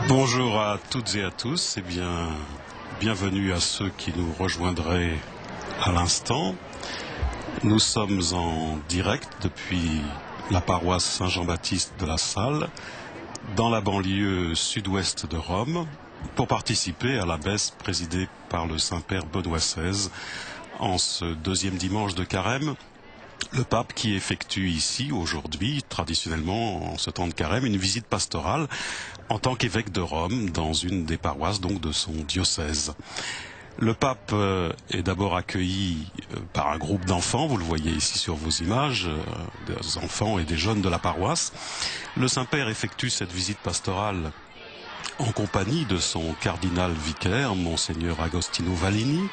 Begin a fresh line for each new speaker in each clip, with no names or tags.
Bonjour à toutes et à tous, bienvenue à ceux qui nous rejoindraient à l'instant. Nous sommes en direct depuis la paroisse Saint-Jean-Baptiste de la Salle, dans la banlieue sud-ouest de Rome, pour participer à la messe présidée par le Saint-Père Benoît XVI en ce deuxième dimanche de Carême. Le pape qui effectue ici, aujourd'hui, traditionnellement, en ce temps de Carême, une visite pastorale en tant qu'évêque de Rome, dans une des paroisses donc de son diocèse. Le pape est d'abord accueilli par un groupe d'enfants, vous le voyez ici sur vos images, des enfants et des jeunes de la paroisse. Le Saint-Père effectue cette visite pastorale en compagnie de son cardinal vicaire, Monseigneur Agostino Vallini,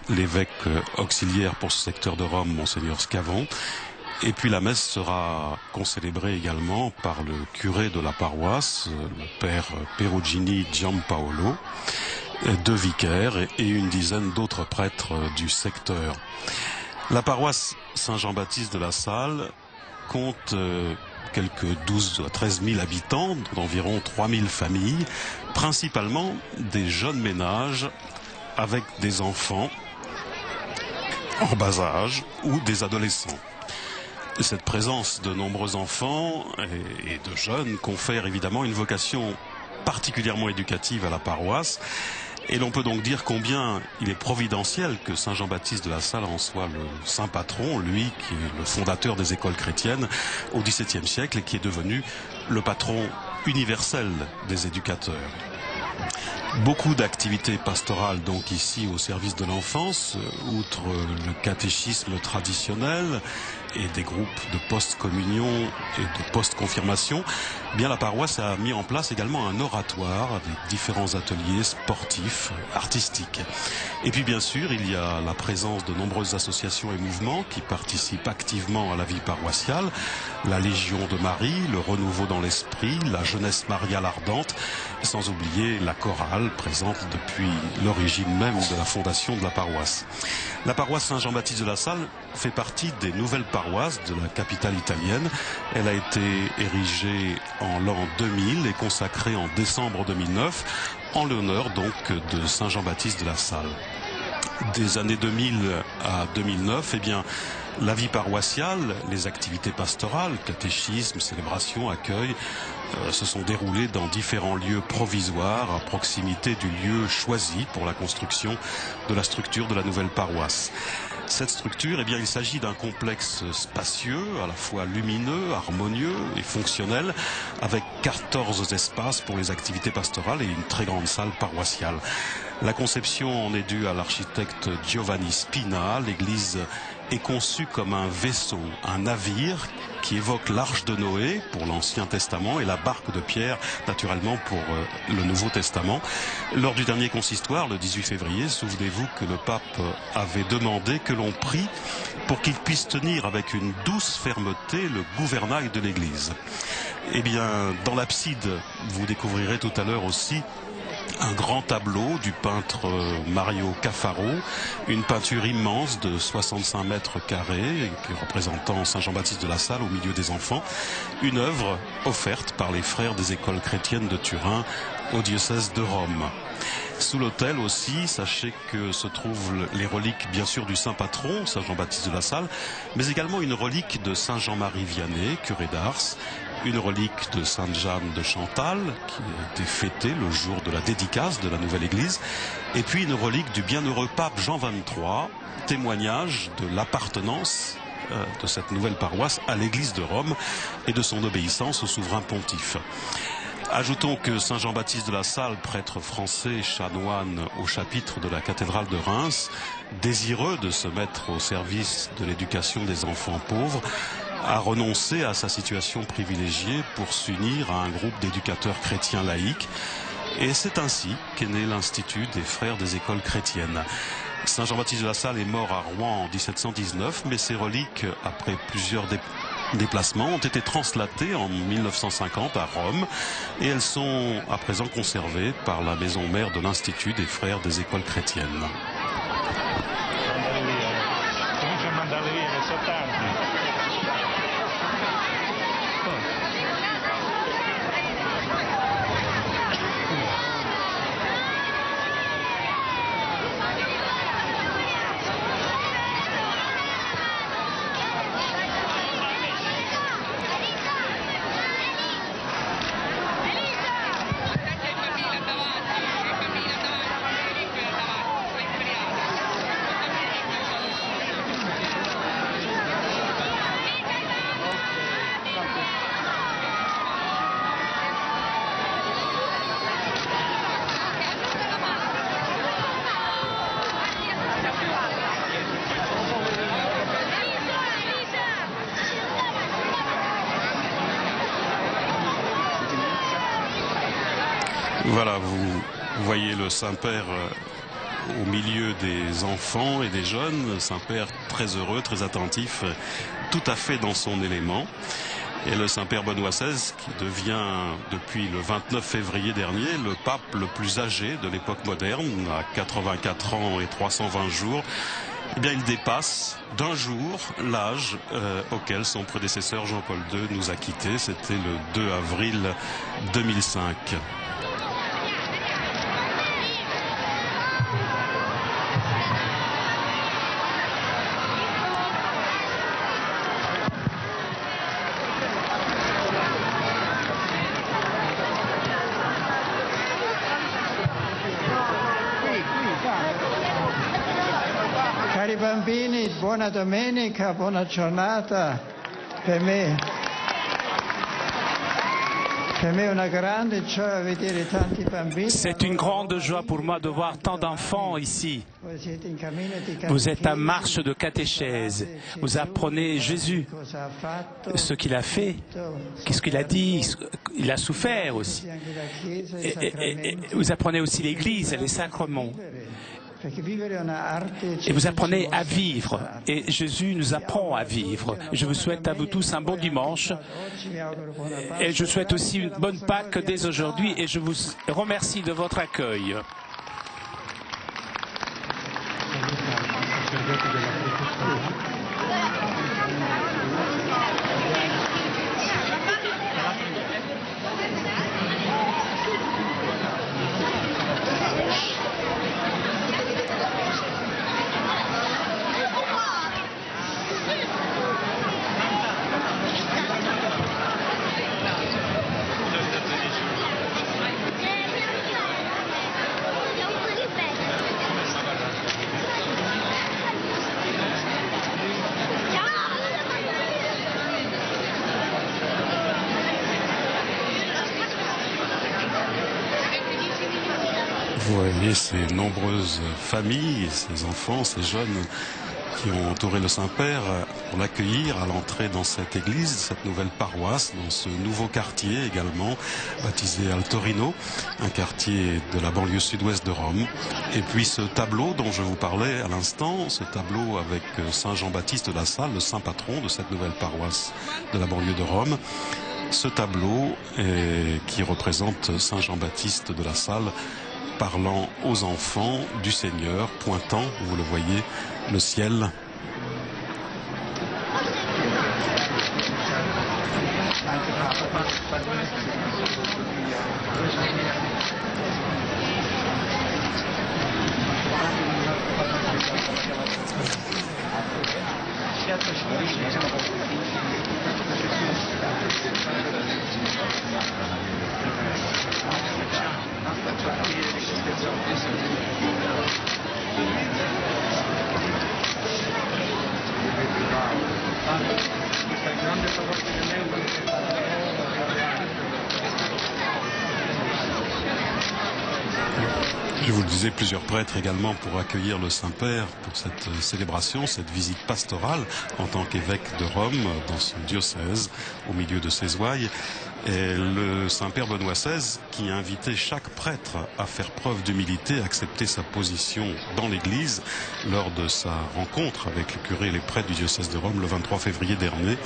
l'évêque auxiliaire pour ce secteur de Rome, Monseigneur Scavon, et puis la messe sera concélébrée également par le curé de la paroisse, le père Perugini Giampaolo, deux vicaires et une dizaine d'autres prêtres du secteur. La paroisse Saint-Jean-Baptiste de la Salle compte quelques 12 à 13 000 habitants, d'environ 3 000 familles, principalement des jeunes ménages avec des enfants en bas âge ou des adolescents. Cette présence de nombreux enfants et de jeunes confère évidemment une vocation particulièrement éducative à la paroisse. Et l'on peut donc dire combien il est providentiel que Saint Jean-Baptiste de la Salle en soit le saint patron, lui qui est le fondateur des écoles chrétiennes au XVIIe siècle et qui est devenu le patron universel des éducateurs. Beaucoup d'activités pastorales donc ici au service de l'enfance, outre le catéchisme traditionnel et des groupes de post-communion et de post-confirmation, bien la paroisse a mis en place également un oratoire avec différents ateliers sportifs, artistiques. Et puis bien sûr, il y a la présence de nombreuses associations et mouvements qui participent activement à la vie paroissiale, la Légion de Marie, le Renouveau dans l'Esprit, la Jeunesse mariale ardente, sans oublier la chorale présente depuis l'origine même de la fondation de la paroisse. La paroisse Saint-Jean-Baptiste de la Salle fait partie des nouvelles paroisses de la capitale italienne. Elle a été érigée en l'an 2000 et consacrée en décembre 2009 en l'honneur donc de Saint-Jean-Baptiste de la Salle. Des années 2000 à 2009, la vie paroissiale, les activités pastorales, catéchisme, célébration, accueil, se sont déroulées dans différents lieux provisoires à proximité du lieu choisi pour la construction de la structure de la nouvelle paroisse. Cette structure, il s'agit d'un complexe spacieux, à la fois lumineux, harmonieux et fonctionnel, avec 14 espaces pour les activités pastorales et une très grande salle paroissiale. La conception en est due à l'architecte Giovanni Spina. L'église est conçue comme un vaisseau, un navire qui évoque l'arche de Noé pour l'Ancien Testament et la barque de Pierre, naturellement, pour le Nouveau Testament. Lors du dernier consistoire, le 18 février, souvenez-vous que le pape avait demandé que l'on prie pour qu'il puisse tenir avec une douce fermeté le gouvernail de l'église. Dans l'abside, vous découvrirez tout à l'heure aussi un grand tableau du peintre Mario Caffaro, une peinture immense de 65 mètres carrés représentant Saint Jean-Baptiste de la Salle au milieu des enfants, une œuvre offerte par les frères des écoles chrétiennes de Turin au diocèse de Rome. Sous l'autel aussi, sachez que se trouvent les reliques bien sûr du saint patron, Saint Jean-Baptiste de la Salle, mais également une relique de Saint Jean-Marie Vianney, curé d'Ars, une relique de Sainte Jeanne de Chantal, qui a été fêtée le jour de la dédicace de la nouvelle église, et puis une relique du bienheureux pape Jean XXIII, témoignage de l'appartenance de cette nouvelle paroisse à l'église de Rome et de son obéissance au souverain pontife. Ajoutons que Saint Jean-Baptiste de la Salle, prêtre français, chanoine au chapitre de la cathédrale de Reims, désireux de se mettre au service de l'éducation des enfants pauvres, a renoncé à sa situation privilégiée pour s'unir à un groupe d'éducateurs chrétiens laïcs. Et c'est ainsi qu'est né l'Institut des Frères des Écoles Chrétiennes. Saint Jean-Baptiste de la Salle est mort à Rouen en 1719, mais ses reliques, après plusieurs déplacements, ont été translatées en 1950 à Rome et elles sont à présent conservées par la maison mère de l'Institut des Frères des Écoles Chrétiennes. Voilà, vous voyez le Saint-Père au milieu des enfants et des jeunes, Saint-Père très heureux, très attentif, tout à fait dans son élément. Et le Saint-Père Benoît XVI, qui devient depuis le 29 février dernier le pape le plus âgé de l'époque moderne, à 84 ans et 320 jours, eh bien il dépasse d'un jour l'âge auquel son prédécesseur Jean-Paul II nous a quittés. C'était le 2 avril 2005.
Cari bambini, buona domenica, buona giornata. Per me
c'est une grande joie pour moi de voir tant d'enfants ici. Vous êtes en marche de catéchèse. Vous apprenez Jésus, ce qu'il a fait, ce qu'il a dit, il a souffert aussi. Et vous apprenez aussi l'Église et les sacrements. Et vous apprenez à vivre. Et Jésus nous apprend à vivre. Je vous souhaite à vous tous un bon dimanche. Et je souhaite aussi une bonne Pâques dès aujourd'hui. Et je vous remercie de votre accueil.
Vous voyez ces nombreuses familles, ces enfants, ces jeunes qui ont entouré le Saint-Père pour l'accueillir à l'entrée dans cette église, cette nouvelle paroisse, dans ce nouveau quartier également, baptisé Altorino, un quartier de la banlieue sud-ouest de Rome. Et puis ce tableau dont je vous parlais à l'instant, ce tableau avec Saint Jean-Baptiste de la Salle, le saint patron de cette nouvelle paroisse de la banlieue de Rome. Ce tableau qui représente Saint Jean-Baptiste de la Salle, parlant aux enfants du Seigneur, pointant, vous le voyez, le ciel. Je vous le disais, plusieurs prêtres également pour accueillir le Saint-Père pour cette célébration, cette visite pastorale en tant qu'évêque de Rome dans son diocèse au milieu de ses ouailles. Et le Saint-Père Benoît XVI qui invitait chaque prêtre à faire preuve d'humilité, à accepter sa position dans l'Église lors de sa rencontre avec le curé et les prêtres du diocèse de Rome le 23 février dernier.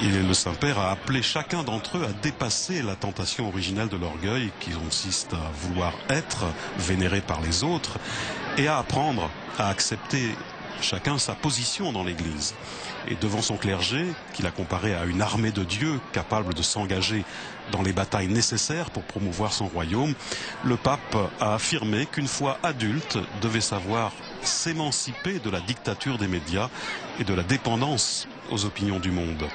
Et le Saint-Père a appelé chacun d'entre eux à dépasser la tentation originelle de l'orgueil qui consiste à vouloir être vénéré par les autres et à apprendre à accepter chacun sa position dans l'Église. Et devant son clergé, qu'il a comparé à une armée de Dieu capable de s'engager dans les batailles nécessaires pour promouvoir son royaume, le pape a affirmé qu'une foi adulte devait savoir s'émanciper de la dictature des médias et de la dépendance aux opinions du monde,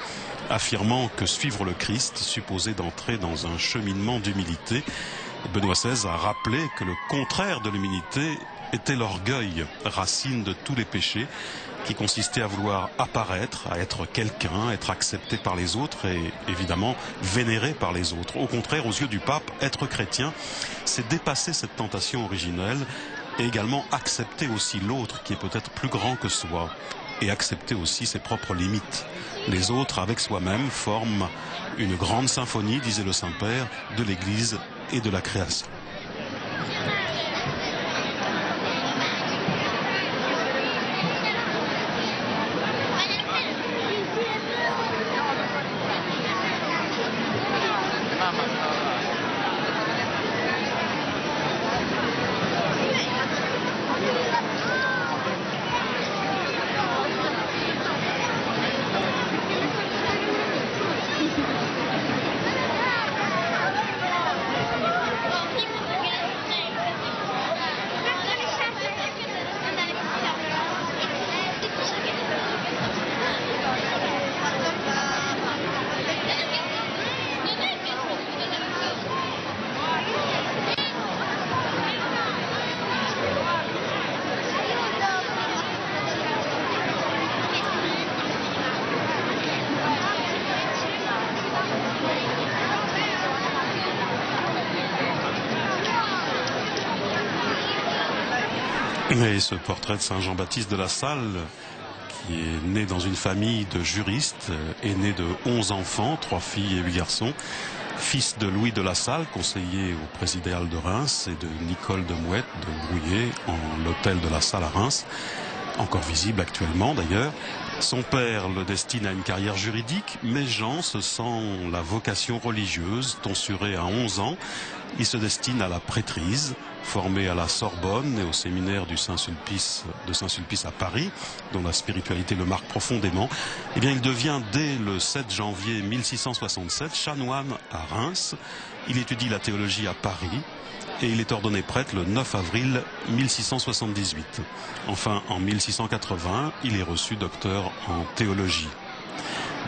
affirmant que suivre le Christ supposait d'entrer dans un cheminement d'humilité. Benoît XVI a rappelé que le contraire de l'humilité était l'orgueil, racine de tous les péchés, qui consistait à vouloir apparaître, à être quelqu'un, être accepté par les autres et évidemment vénéré par les autres. Au contraire, aux yeux du pape, être chrétien, c'est dépasser cette tentation originelle et également accepter aussi l'autre qui est peut-être plus grand que soi et accepter aussi ses propres limites. Les autres, avec soi-même, forment une grande symphonie, disait le Saint-Père, de l'Église et de la création. Mais ce portrait de Saint Jean-Baptiste de La Salle, qui est né dans une famille de juristes, est né de 11 enfants, 3 filles et 8 garçons, fils de Louis de La Salle, conseiller au présidial de Reims, et de Nicole de Mouette de Brouillet, en l'hôtel de La Salle à Reims, encore visible actuellement d'ailleurs. Son père le destine à une carrière juridique, mais Jean se sent la vocation religieuse. Tonsuré à 11 ans, il se destine à la prêtrise, formé à la Sorbonne et au séminaire de Saint-Sulpice à Paris, dont la spiritualité le marque profondément. Eh bien, il devient dès le 7 janvier 1667 chanoine à Reims. Il étudie la théologie à Paris et il est ordonné prêtre le 9 avril 1678. Enfin, en 1680, il est reçu docteur en théologie.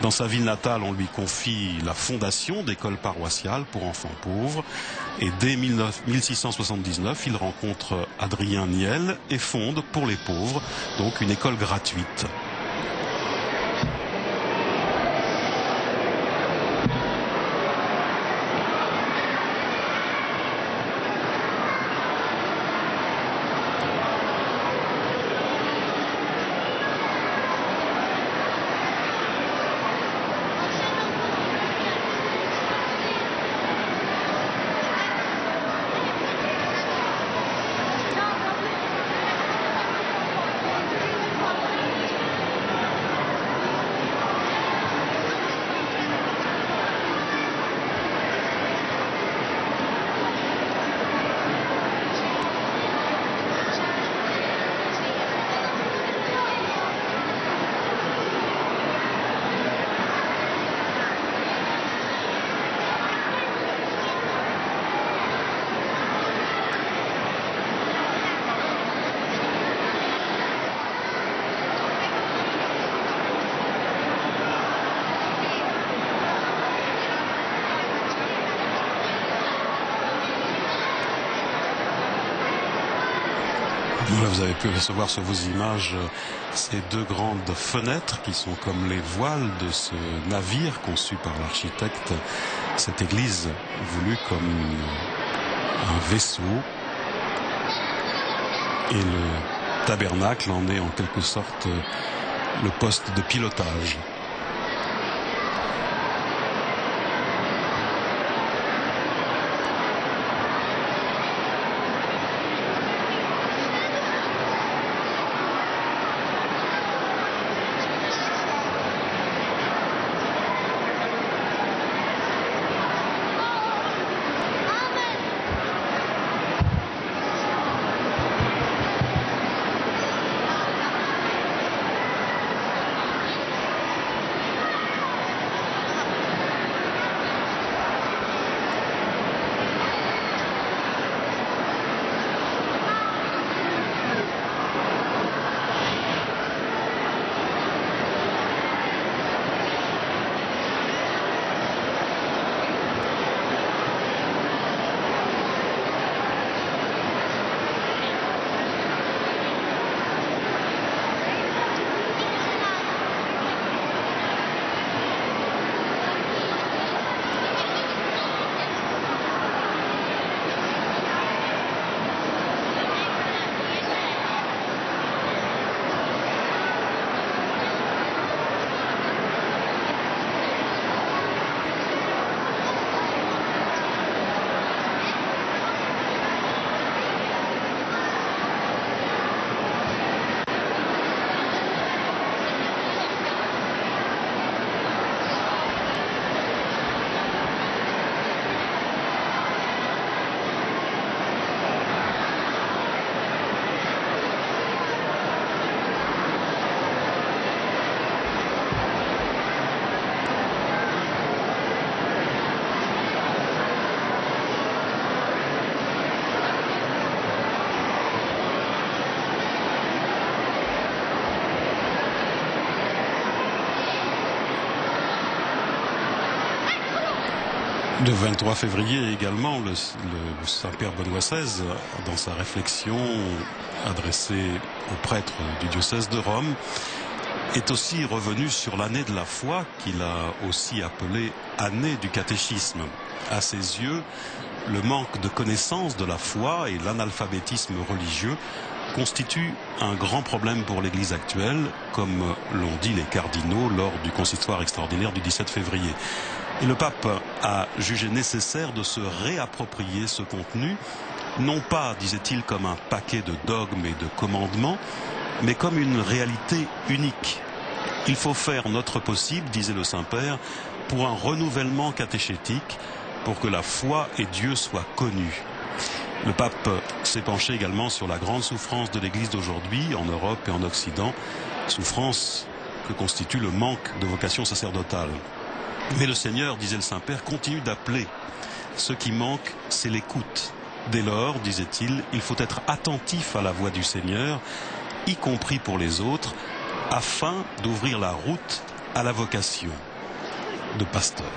Dans sa ville natale, on lui confie la fondation d'écoles paroissiales pour enfants pauvres. Et dès 1679, il rencontre Adrien Niel et fonde pour les pauvres, donc une école gratuite. Vous avez pu recevoir sur vos images ces 2 grandes fenêtres qui sont comme les voiles de ce navire conçu par l'architecte. Cette église voulue comme un vaisseau, et le tabernacle en est en quelque sorte le poste de pilotage. Le 23 février également, le Saint-Père Benoît XVI, dans sa réflexion adressée aux prêtres du diocèse de Rome, est aussi revenu sur l'année de la foi, qu'il a aussi appelée année du catéchisme. À ses yeux, le manque de connaissance de la foi et l'analphabétisme religieux constituent un grand problème pour l'Église actuelle, comme l'ont dit les cardinaux lors du consistoire extraordinaire du 17 février. Et le pape a jugé nécessaire de se réapproprier ce contenu, non pas, disait-il, comme un paquet de dogmes et de commandements, mais comme une réalité unique. Il faut faire notre possible, disait le Saint-Père, pour un renouvellement catéchétique, pour que la foi et Dieu soient connus. Le pape s'est penché également sur la grande souffrance de l'Église d'aujourd'hui, en Europe et en Occident, souffrance que constitue le manque de vocation sacerdotale. Mais le Seigneur, disait le Saint-Père, continue d'appeler. Ce qui manque, c'est l'écoute. Dès lors, disait-il, il faut être attentif à la voix du Seigneur, y compris pour les autres, afin d'ouvrir la route à la vocation de pasteur.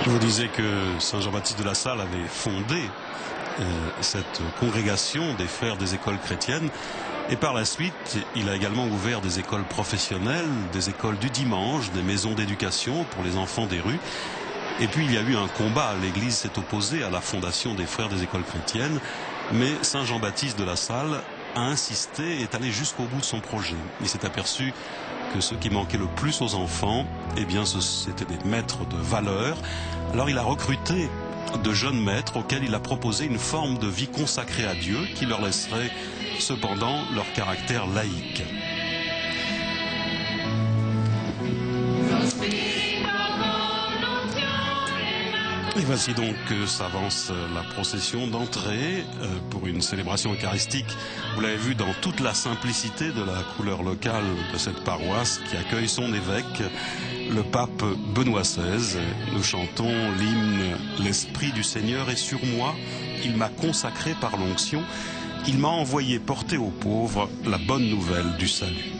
Je vous disais que Saint Jean-Baptiste de La Salle avait fondé cette congrégation des frères des écoles chrétiennes. Et par la suite, il a également ouvert des écoles professionnelles, des écoles du dimanche, des maisons d'éducation pour les enfants des rues. Et puis il y a eu un combat, l'Église s'est opposée à la fondation des frères des écoles chrétiennes, mais Saint Jean-Baptiste de La Salle a insisté et est allé jusqu'au bout de son projet. Il s'est aperçu que ce qui manquait le plus aux enfants, eh bien, c'était des maîtres de valeur. Alors il a recruté de jeunes maîtres auxquels il a proposé une forme de vie consacrée à Dieu qui leur laisserait cependant leur caractère laïque. Et voici donc que s'avance la procession d'entrée pour une célébration eucharistique. Vous l'avez vu dans toute la simplicité de la couleur locale de cette paroisse qui accueille son évêque, le pape Benoît XVI. Nous chantons l'hymne « L'Esprit du Seigneur est sur moi, il m'a consacré par l'onction, il m'a envoyé porter aux pauvres la bonne nouvelle du salut ».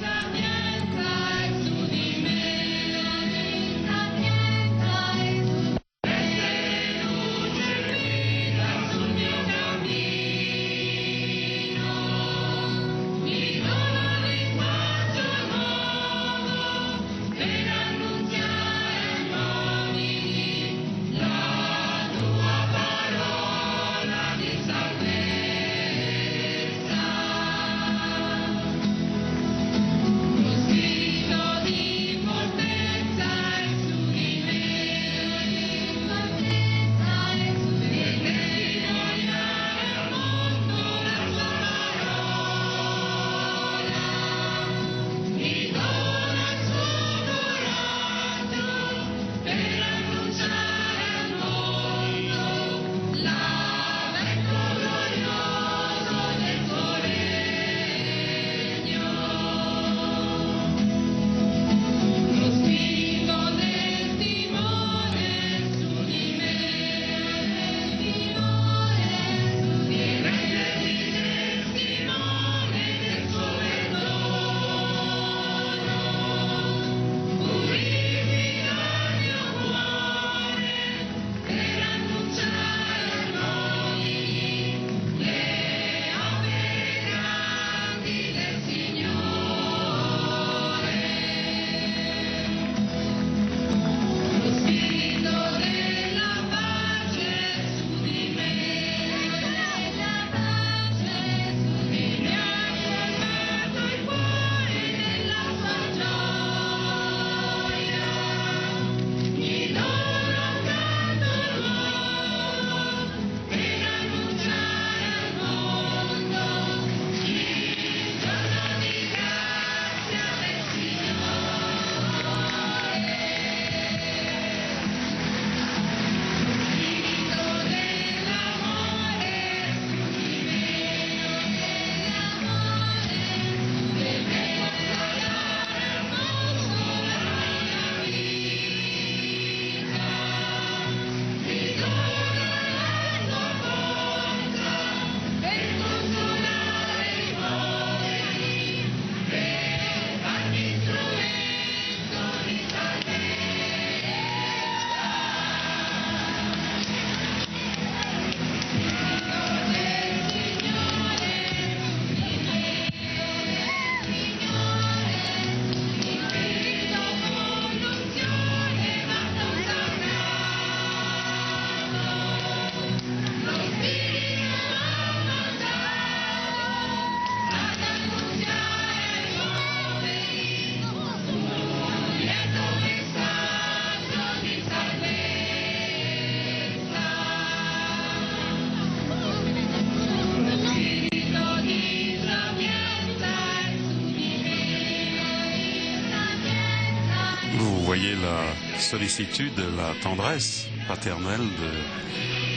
voyez la sollicitude, la tendresse paternelle de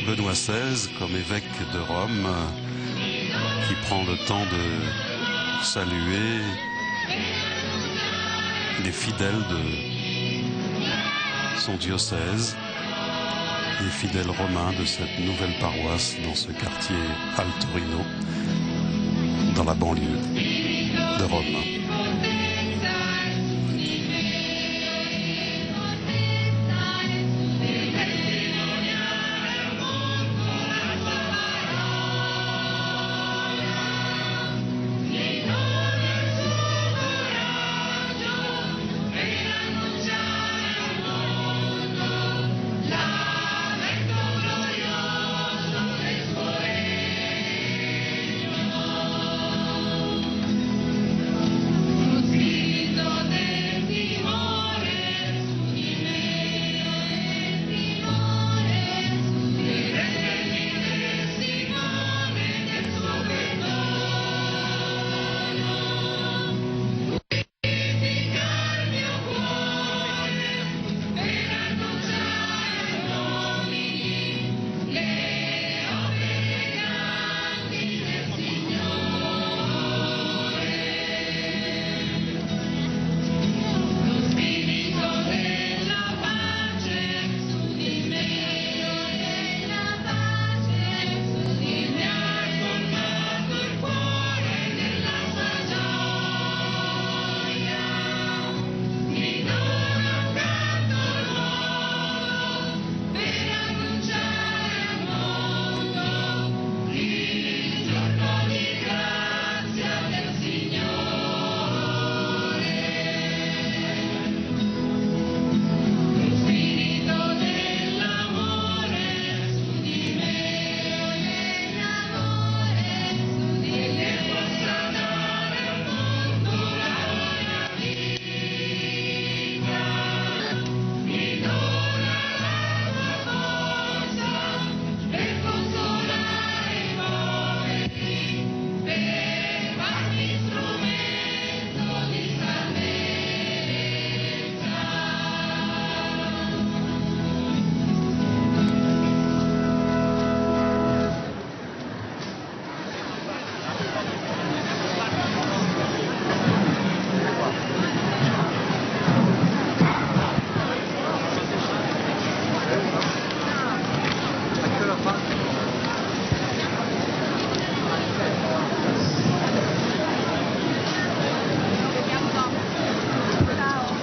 Benoît XVI comme évêque de Rome, qui prend le temps de saluer les fidèles de son diocèse, les fidèles romains de cette nouvelle paroisse dans ce quartier Altorino, dans la banlieue de Rome.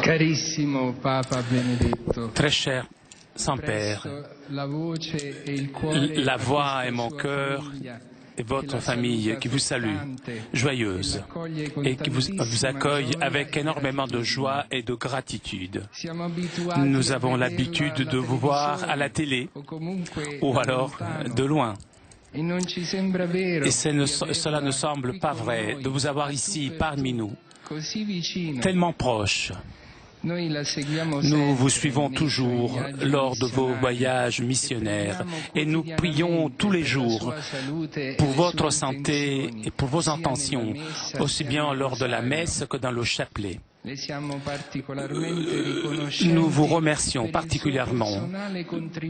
Carissimo Papa Benedetto,
très cher Saint-Père, la voix et mon cœur et votre famille qui vous salue, joyeuse, et qui vous accueille avec énormément de joie et de gratitude. Nous avons l'habitude de vous voir à la télé ou alors de loin. Et cela ne semble pas vrai de vous avoir ici parmi nous, tellement proche. Nous vous suivons toujours lors de vos voyages missionnaires et nous prions tous les jours pour votre santé et pour vos intentions, aussi bien lors de la messe que dans le chapelet. Nous vous remercions particulièrement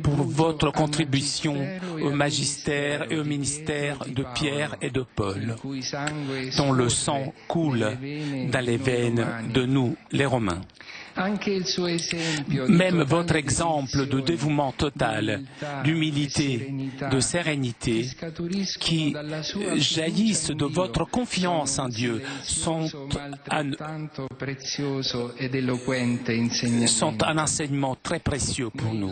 pour votre contribution au magistère et au ministère de Pierre et de Paul, dont le sang coule dans les veines de nous, les Romains. Même votre exemple de dévouement total, d'humilité, de sérénité, qui jaillissent de votre confiance en Dieu, sont un enseignement très précieux pour nous.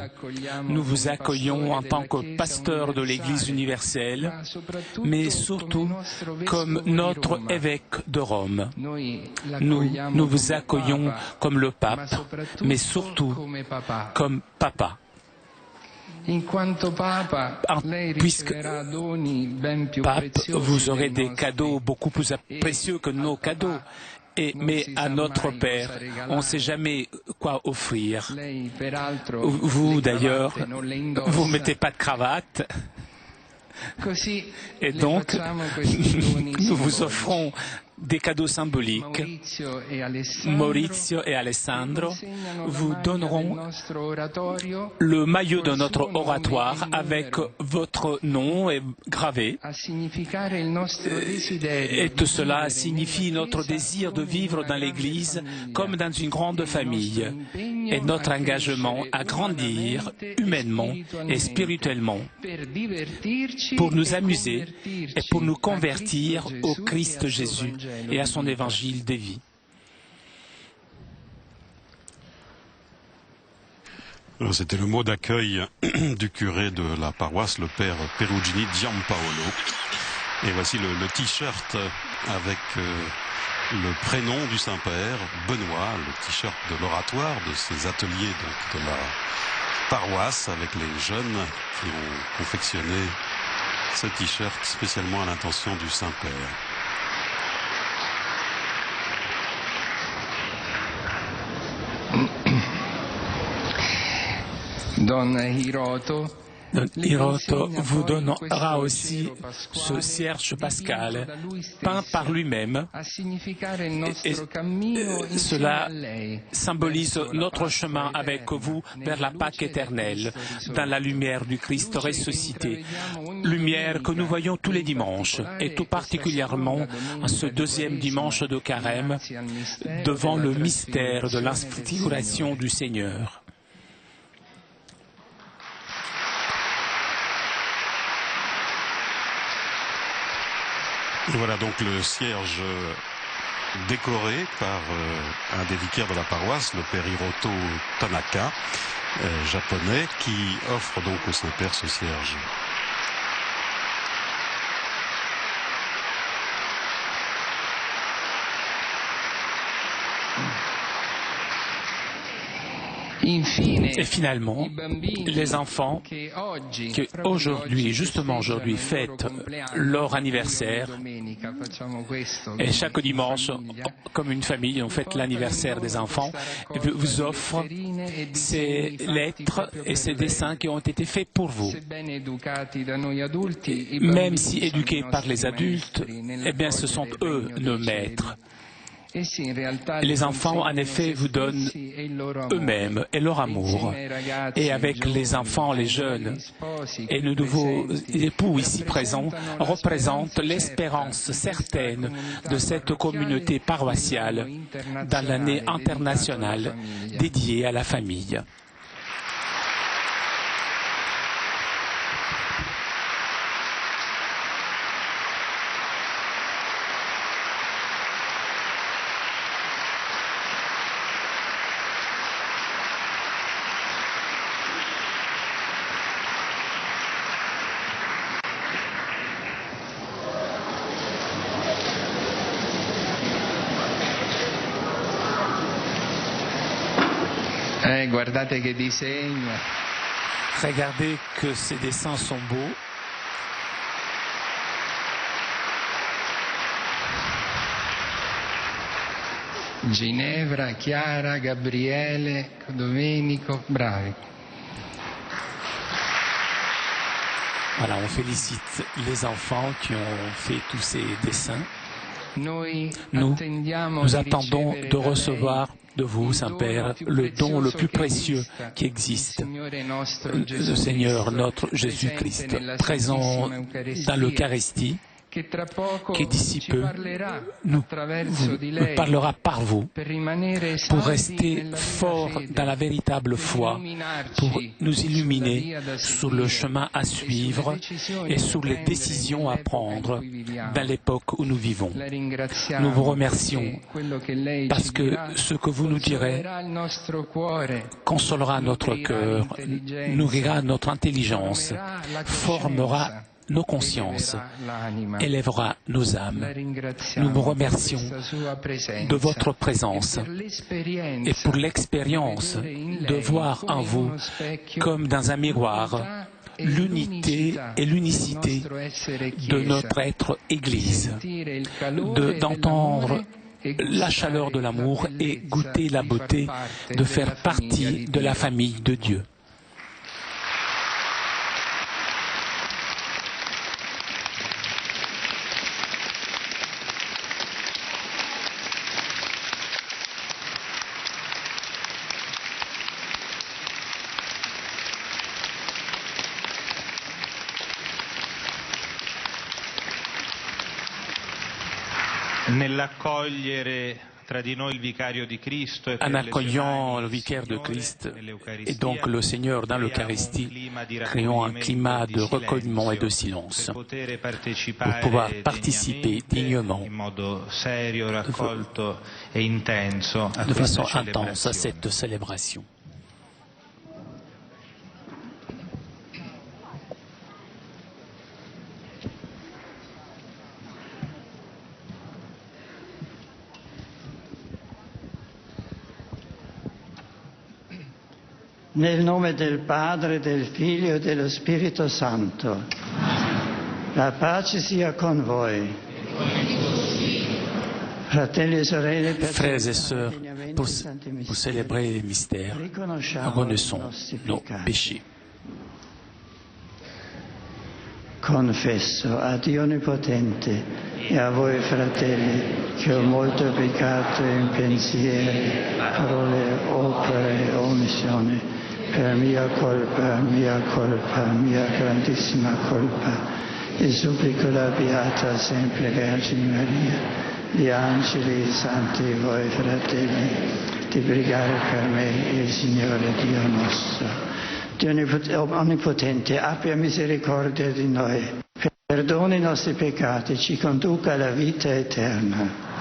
Nous vous accueillons en tant que pasteur de l'Église universelle, mais surtout comme notre évêque de Rome. Nous vous accueillons comme le pape, mais surtout comme papa. Puisque pape, vous aurez des cadeaux beaucoup plus précieux que nos cadeaux. Mais à notre Père, on ne sait jamais quoi offrir. Vous, d'ailleurs, vous ne mettez pas de cravate. Et donc, nous vous offrons des cadeaux symboliques. Maurizio et Alessandro vous donneront le maillot de notre oratoire avec votre nom gravé. Et tout cela signifie notre désir de vivre dans l'Église comme dans une grande famille et notre engagement à grandir humainement et spirituellement pour nous amuser et pour nous convertir au Christ Jésus et à son évangile de vie.
C'était le mot d'accueil du curé de la paroisse, le père Perugini Giampaolo. Et voici le t-shirt avec le prénom du Saint-Père, Benoît, le t-shirt de l'oratoire, de ces ateliers donc, de la paroisse, avec les jeunes qui ont confectionné ce t-shirt spécialement à l'intention du Saint-Père.
Don Hiroto
vous donnera aussi ce cierge pascal peint par lui-même. Et cela symbolise notre chemin avec vous vers la Pâque éternelle, dans la lumière du Christ ressuscité. Lumière que nous voyons tous les dimanches, et tout particulièrement en ce deuxième dimanche de Carême, devant le mystère de l'infiguration du Seigneur.
Et voilà donc le cierge décoré par un des vicaires de la paroisse, le père Hiroto Tanaka, japonais, qui offre donc au Saint-Père ce cierge.
Et finalement, les enfants qui aujourd'hui, justement aujourd'hui, fêtent leur anniversaire, et chaque dimanche, comme une famille, on fête l'anniversaire des enfants, et vous offrent ces lettres et ces dessins qui ont été faits pour vous. Même si éduqués par les adultes, eh bien ce sont eux nos maîtres. Les enfants, en effet, vous donnent eux-mêmes et leur amour. Et avec les enfants, les jeunes et nos nouveaux époux ici présents, représentent l'espérance certaine de cette communauté paroissiale dans l'année internationale dédiée à la famille.
Guardate che disegno.
Regardez que ces dessins sont beaux.
Ginevra, Chiara, Gabriele, Domenico, bravi.
Voilà, on félicite les enfants qui ont fait tous ces dessins. Nous attendons de recevoir de vous, Saint-Père, le don le plus précieux qui existe, le Seigneur notre Jésus-Christ, présent dans l'Eucharistie, qui d'ici peu nous parlera par vous pour rester fort dans la véritable foi, pour nous illuminer sur le chemin à suivre et sur les décisions à prendre dans l'époque où nous vivons. Nous vous remercions parce que ce que vous nous direz consolera notre cœur, nourrira notre intelligence, formera nos consciences, élèvera nos âmes. Nous vous remercions de votre présence et pour l'expérience de voir en vous, comme dans un miroir, l'unité et l'unicité de notre être Église, d'entendre la chaleur de l'amour et goûter la beauté de faire partie de la famille de Dieu. En accueillant le vicaire de Christ et donc le Seigneur dans l'Eucharistie, créons un climat de recueillement et de silence pour pouvoir participer dignement, de façon intense à cette célébration.
Nel nome del Padre, del Figlio e dello Spirito Santo. La pace sia con voi. Fratelli e sorelle,
Frères et sœurs, pour célébrer les mystères, reconnaissons nos péchés.
Confesso a Dio Onnipotente e a voi fratelli che ho molto peccato in pensieri, parole, opere e omissione, per mia colpa, mia grandissima colpa, e supplico la Beata sempre Vergine Maria, gli angeli, i santi, voi fratelli, di pregare per me il Signore Dio nostro. Dio Onnipotente, abbia misericordia di noi, perdoni i nostri peccati, ci conduca alla vita eterna.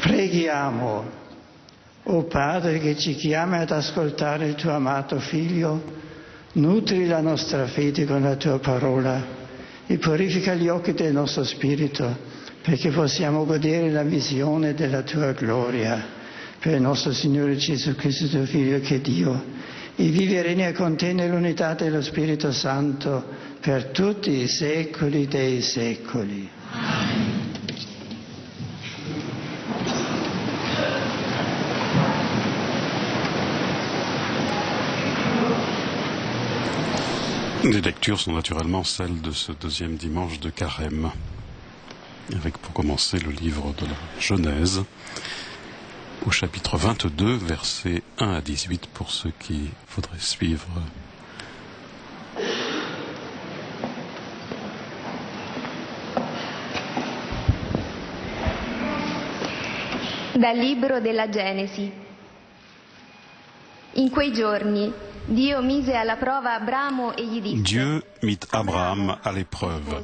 Preghiamo, o Padre che ci chiami ad ascoltare il tuo amato Figlio, nutri la nostra fede con la tua parola e purifica gli occhi del nostro spirito perché possiamo godere la visione della tua gloria. Per il nostro Signore Gesù Cristo, tuo Figlio, che è Dio, e vive e regna con te nell'unità dello Spirito Santo per tutti i secoli dei secoli.
Les lectures sont naturellement celles de ce deuxième dimanche de Carême, avec pour commencer le livre de la Genèse, au chapitre 22, versets 1 à 18, pour ceux qui voudraient suivre.
Dal libro della Genesi. In quei giorni Dio mise alla prova Abramo e gli disse:
Dieu mit Abraham à l'épreuve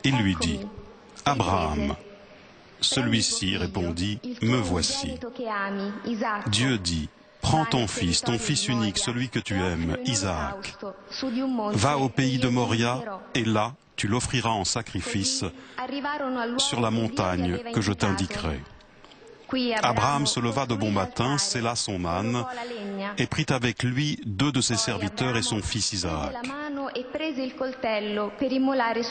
et lui dit: Abraham. Celui-ci répondit: Me voici. Dieu dit: Prends ton fils unique, celui que tu aimes, Isaac. Va au pays de Moria et là, tu l'offriras en sacrifice sur la montagne que je t'indiquerai. Abraham se leva de bon matin, sella son âne et prit avec lui 2 de ses serviteurs et son fils Isaac.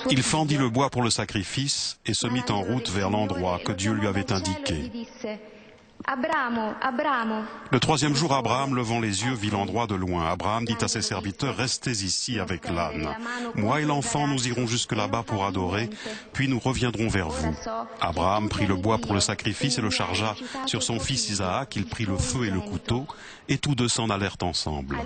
Il fendit le bois pour le sacrifice et se mit en route vers l'endroit que Dieu lui avait indiqué.
Abramo, Abramo.
Le troisième jour, Abraham, levant les yeux, vit l'endroit de loin. Abraham dit à ses serviteurs, restez ici avec l'âne. Moi et l'enfant, nous irons jusque là-bas pour adorer, puis nous reviendrons vers vous. Abraham prit le bois pour le sacrifice et le chargea sur son fils Isaac. Il prit le feu et le couteau, et tous deux s'en allèrent ensemble.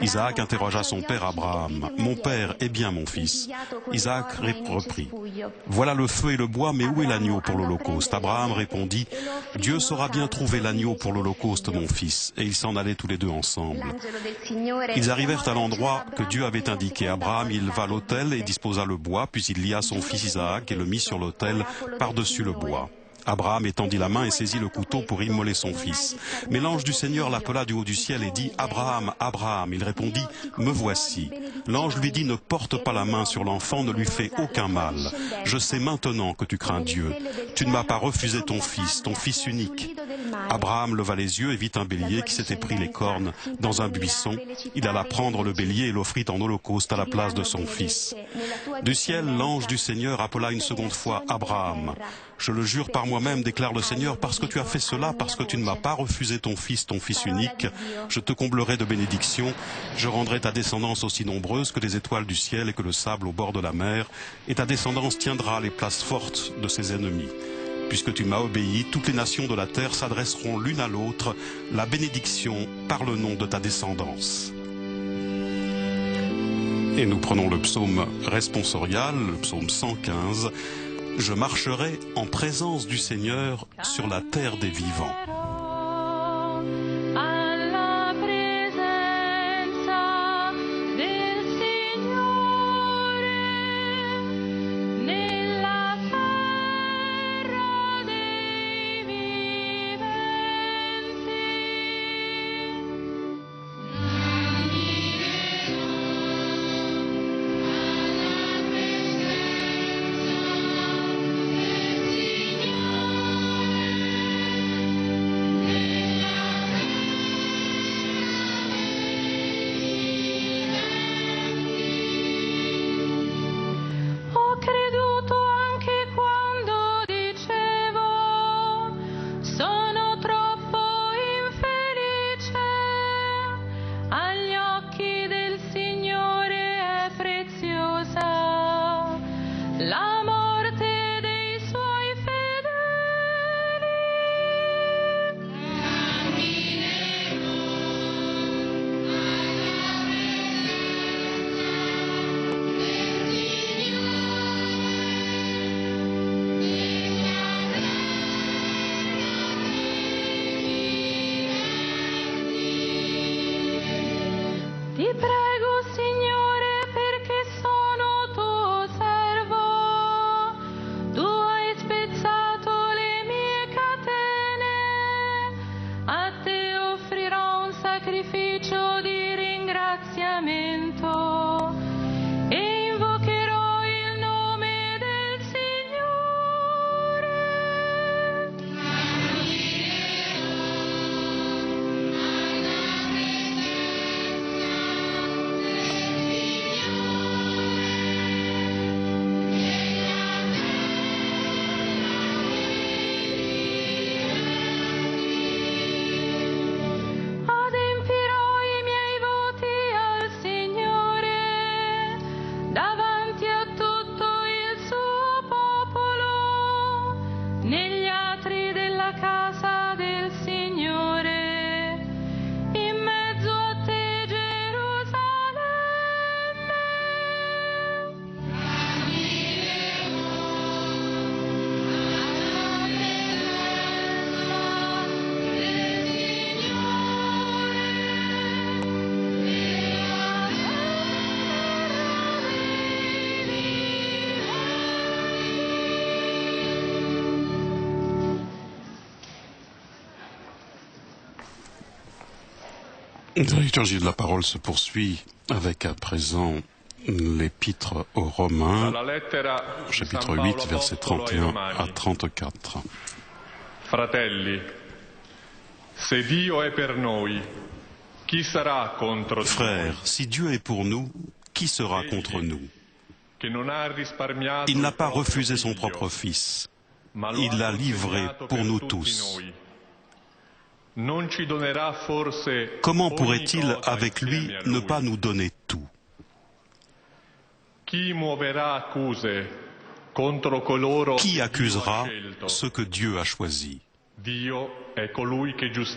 Isaac interrogea son père Abraham. « Mon père, eh bien mon fils ?» Isaac reprit. « Voilà le feu et le bois, mais où est l'agneau pour l'holocauste ?» Abraham répondit. « Dieu saura bien trouver l'agneau pour l'holocauste, mon fils. » Et ils s'en allaient tous les deux ensemble. Ils arrivèrent à l'endroit que Dieu avait indiqué. Abraham, il va à l'autel et disposa le bois, puis il lia son fils Isaac et le mit sur l'autel par-dessus le bois. Abraham étendit la main et saisit le couteau pour immoler son fils. Mais l'ange du Seigneur l'appela du haut du ciel et dit « Abraham, Abraham !» Il répondit « Me voici !» L'ange lui dit « Ne porte pas la main sur l'enfant, ne lui fais aucun mal. Je sais maintenant que tu crains Dieu. Tu ne m'as pas refusé ton fils unique. » Abraham leva les yeux et vit un bélier qui s'était pris les cornes dans un buisson. Il alla prendre le bélier et l'offrit en holocauste à la place de son fils. Du ciel, l'ange du Seigneur appela une seconde fois « Abraham !» Je le jure par moi-même, déclare le Seigneur, parce que tu as fait cela, parce que tu ne m'as pas refusé ton fils unique, je te comblerai de bénédictions, je rendrai ta descendance aussi nombreuse que les étoiles du ciel et que le sable au bord de la mer, et ta descendance tiendra les places fortes de ses ennemis. Puisque tu m'as obéi, toutes les nations de la terre s'adresseront l'une à l'autre, la bénédiction par le nom de ta descendance. Et nous prenons le psaume responsorial, le psaume 115. Je marcherai en présence du Seigneur sur la terre des vivants. La liturgie de la parole se poursuit avec à présent l'épître aux Romains, chapitre 8, versets 31 à 34.
Fratelli, se Dio è per noi, chi sarà contro noi?
Frères, si Dieu est pour nous, qui sera contre nous? Il n'a pas refusé son propre Fils, il l'a livré pour nous tous. comment pourrait-il, avec lui, ne pas nous donner tout? Qui accusera ceux que Dieu a choisis?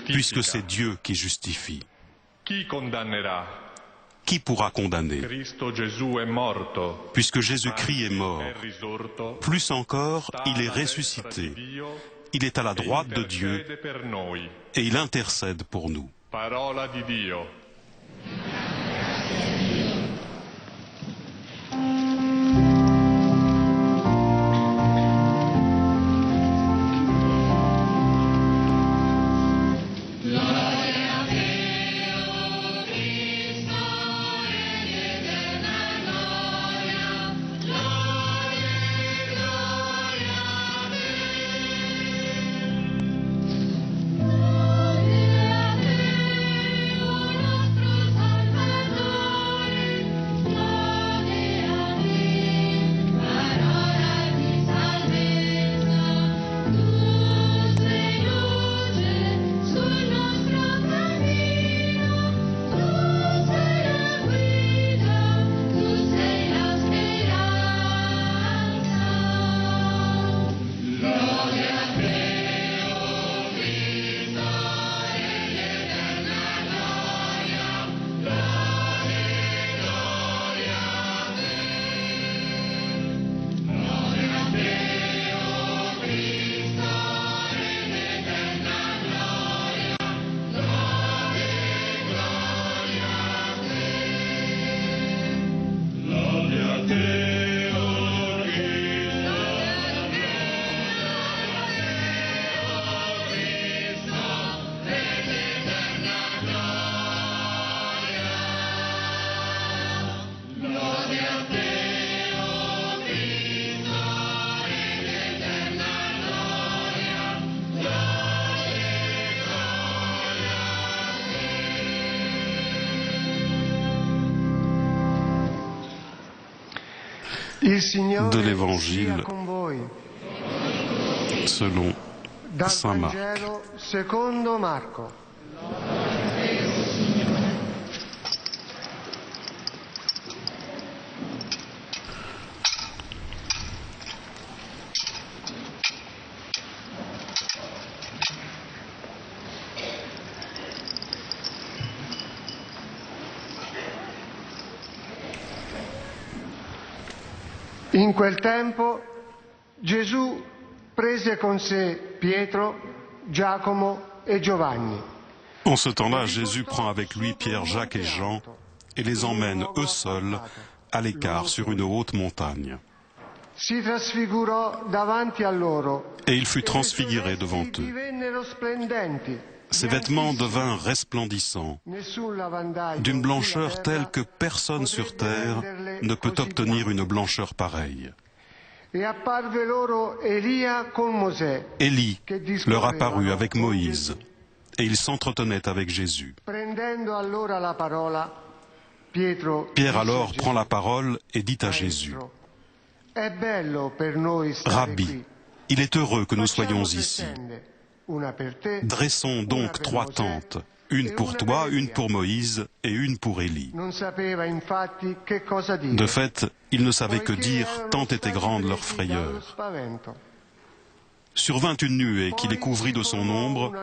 Puisque c'est Dieu qui justifie. Qui pourra condamner? Puisque Jésus-Christ est mort, plus encore, il est ressuscité. Il est à la droite de Dieu et il intercède pour nous. De l'Évangile selon Saint Marc.
In quel tempo Gesù prese con sé Pietro, Giacomo et Giovanni.
En ce temps-là, Jésus prend avec lui Pierre, Jacques et Jean et les emmène eux seuls à l'écart sur une haute montagne.
Si trasfigurò davanti a loro.
Et il fut transfiguré devant eux. Ses vêtements devinrent resplendissants, d'une blancheur telle que personne sur terre ne peut obtenir une blancheur pareille. Élie leur apparut avec Moïse, et ils s'entretenaient avec Jésus. Pierre alors prend la parole et dit à Jésus: Rabbi, il est heureux que nous soyons ici. Dressons donc 3 tentes, une pour toi, une pour Moïse et une pour Élie. De fait, ils ne savaient que dire, tant était grande leur frayeur. Survint une nuée qui les couvrit de son ombre,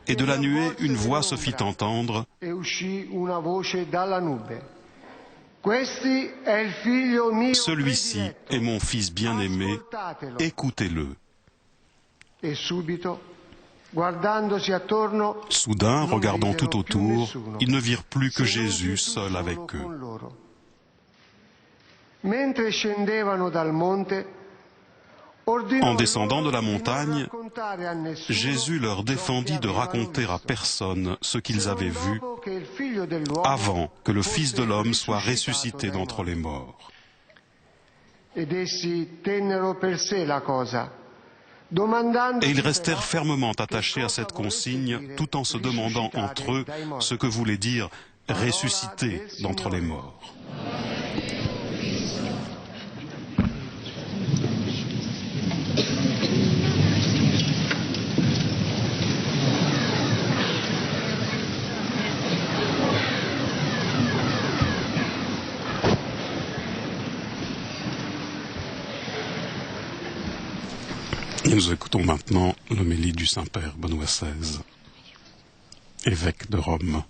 et de la nuée une voix se fit entendre. Celui-ci est mon fils bien-aimé, écoutez-le. Soudain, regardant tout autour, ils ne virent plus que Jésus seul avec eux. En descendant de la montagne, Jésus leur défendit de raconter à personne ce qu'ils avaient vu avant que le Fils de l'homme soit ressuscité d'entre les morts. Et ils restèrent fermement attachés à cette consigne, tout en se demandant entre eux ce que voulait dire « ressusciter d'entre les morts ». Et nous écoutons maintenant l'homélie du Saint-Père Benoît XVI, évêque de Rome.